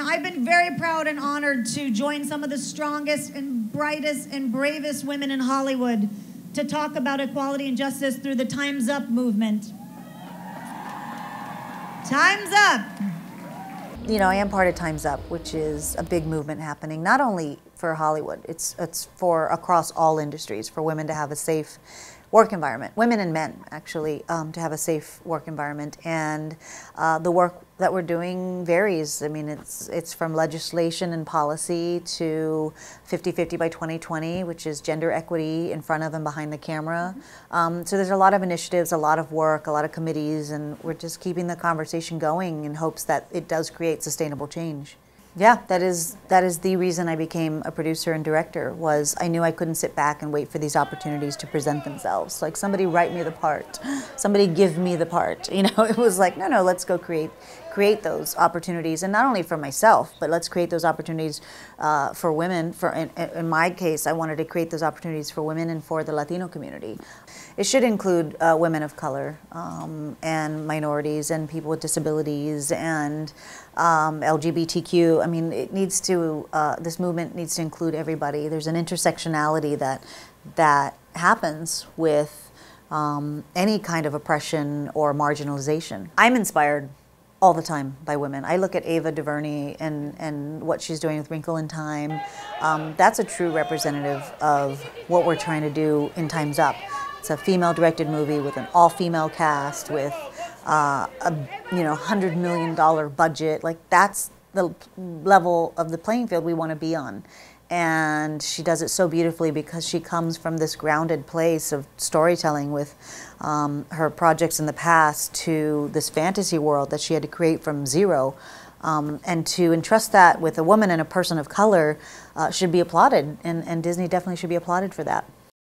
Now, I've been very proud and honored to join some of the strongest and brightest and bravest women in Hollywood to talk about equality and justice through the Time's Up movement. Time's Up! You know, I am part of Time's Up, which is a big movement happening, not only for Hollywood, it's for across all industries, for women to have a safe work environment, women and men actually, to have a safe work environment. And the work that we're doing varies. I mean, it's from legislation and policy to 50-50 by 2020, which is gender equity in front of and behind the camera. So there's a lot of initiatives, a lot of work, a lot of committees, and we're just keeping the conversation going in hopes that it does create sustainable change. Yeah, that is the reason I became a producer and director, was I knew I couldn't sit back and wait for these opportunities to present themselves. Like, somebody write me the part, somebody give me the part. You know, it was like, no, let's go create those opportunities, and not only for myself, but let's create those opportunities for women. In my case, I wanted to create those opportunities for women and for the Latino community. It should include women of color and minorities and people with disabilities and LGBTQ. I mean, it needs to. This movement needs to include everybody. There's an intersectionality that happens with any kind of oppression or marginalization. I'm inspired all the time by women. I look at Ava DuVernay and what she's doing with Wrinkle in Time. That's a true representative of what we're trying to do in Time's Up. It's a female-directed movie with an all-female cast, with a $100 million budget. Like, that's the level of the playing field we want to be on. And she does it so beautifully because she comes from this grounded place of storytelling with her projects in the past to this fantasy world that she had to create from zero. And to entrust that with a woman and a person of color should be applauded, and Disney definitely should be applauded for that.